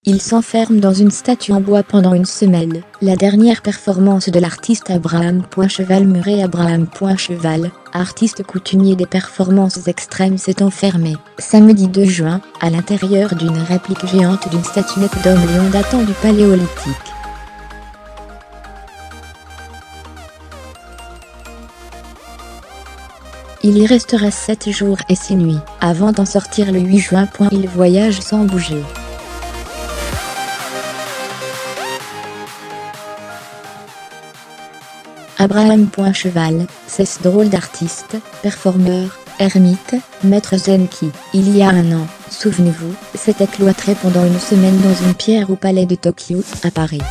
Il s'enferme dans une statue en bois pendant une semaine. La dernière performance de l'artiste Abraham Cheval Murray Abraham Cheval, artiste coutumier des performances extrêmes, s'est enfermé, samedi 2 juin, à l'intérieur d'une réplique géante d'une statuette d'homme-lion datant du Paléolithique. Il y restera 7 jours et 6 nuits, avant d'en sortir le 8 juin. Il voyage sans bouger. Abraham Cheval, c'est ce drôle d'artiste, performeur, ermite, maître zen qui, il y a un an, souvenez-vous, s'était cloîtré pendant une semaine dans une pierre au palais de Tokyo, à Paris.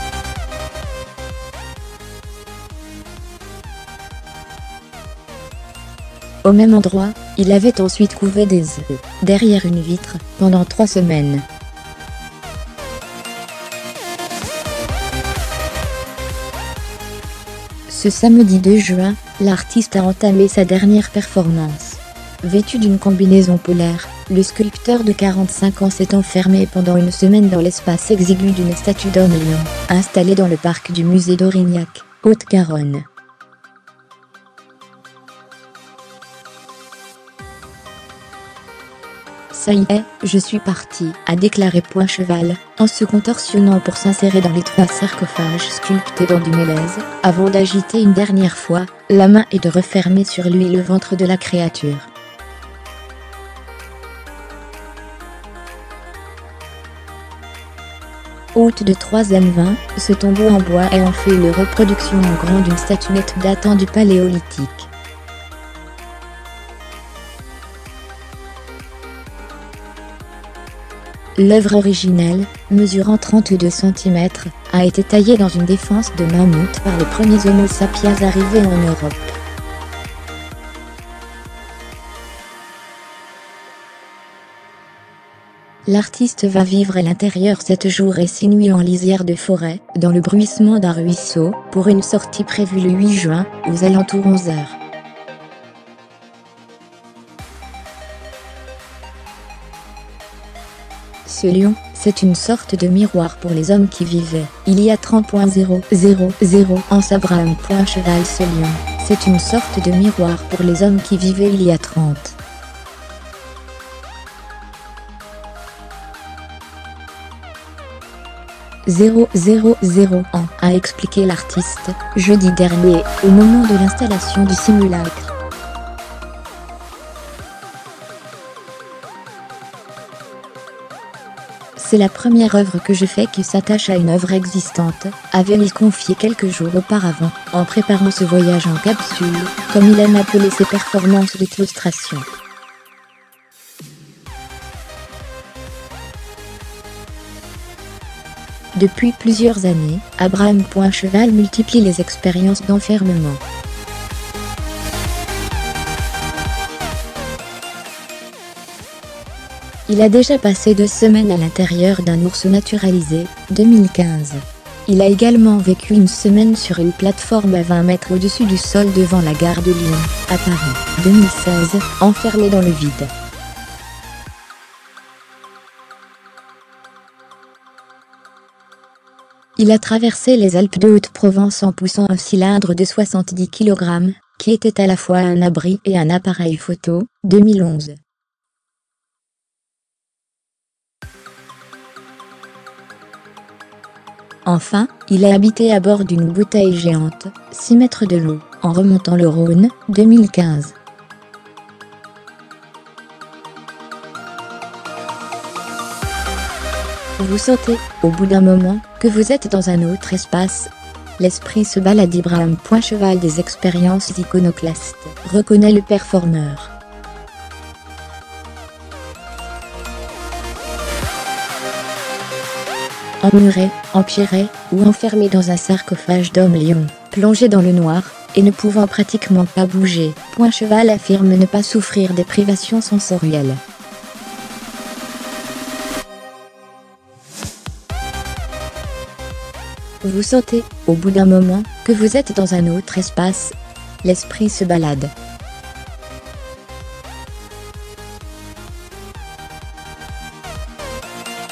Au même endroit, il avait ensuite couvé des œufs, derrière une vitre, pendant 3 semaines. Ce samedi 2 juin, l'artiste a entamé sa dernière performance. Vêtu d'une combinaison polaire, le sculpteur de 45 ans s'est enfermé pendant une semaine dans l'espace exigu d'une statue d'homme-lion, installée dans le parc du musée d'Aurignac, Haute-Garonne. Ça y est, je suis parti, a déclaré Cheval, en se contorsionnant pour s'insérer dans l'étroit sarcophage sculpté dans du mélèze, avant d'agiter une dernière fois la main et de refermer sur lui le ventre de la créature. Haute de 3,20 m, ce tombeau en bois est en fait une reproduction en grand d'une statuette datant du Paléolithique. L'œuvre originelle, mesurant 32 cm, a été taillée dans une défense de mammouth par les premiers Homo sapiens arrivés en Europe. L'artiste va vivre à l'intérieur 7 jours et 6 nuits en lisière de forêt, dans le bruissement d'un ruisseau, pour une sortie prévue le 8 juin, aux alentours 11 h. Ce lion, c'est une sorte de miroir pour les hommes qui vivaient il y a 30,000 ans. Abraham Cheval. Ce lion, c'est une sorte de miroir pour les hommes qui vivaient il y a 30. ans, a expliqué l'artiste, jeudi dernier, au moment de l'installation du simulacre. C'est la première œuvre que je fais qui s'attache à une œuvre existante, avait-il confié quelques jours auparavant, en préparant ce voyage en capsule, comme il aime appeler ses performances d'illustration. Depuis plusieurs années, Abraham Cheval multiplie les expériences d'enfermement. Il a déjà passé 2 semaines à l'intérieur d'un ours naturalisé, 2015. Il a également vécu une semaine sur une plateforme à 20 mètres au-dessus du sol devant la gare de Lyon, à Paris, 2016, enfermé dans le vide. Il a traversé les Alpes de Haute-Provence en poussant un cylindre de 70 kg, qui était à la fois un abri et un appareil photo, 2011. Enfin, il a habité à bord d'une bouteille géante, 6 mètres de long, en remontant le Rhône, 2015. Vous sentez, au bout d'un moment, que vous êtes dans un autre espace. L'esprit se balade. Abraham Cheval des expériences iconoclastes, reconnaît le performeur. Emmuré, empierré, ou enfermé dans un sarcophage d'homme-lion, plongé dans le noir, et ne pouvant pratiquement pas bouger, Cheval affirme ne pas souffrir des privations sensorielles. Vous sentez, au bout d'un moment, que vous êtes dans un autre espace. L'esprit se balade.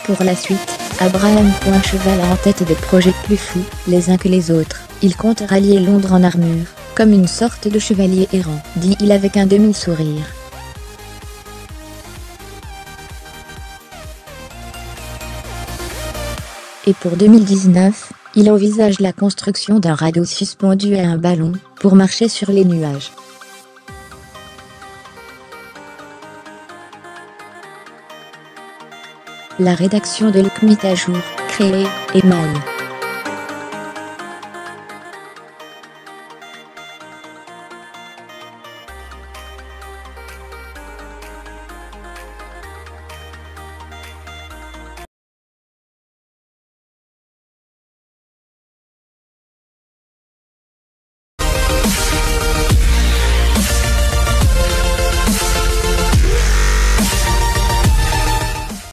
Pour la suite, Abraham.Cheval a en tête des projets plus fous, les uns que les autres. Il compte rallier Londres en armure, comme une sorte de chevalier errant, dit-il avec un demi-sourire. Et pour 2019, il envisage la construction d'un radeau suspendu à un ballon, pour marcher sur les nuages. La rédaction de Look Mit à jour, créée, Eman.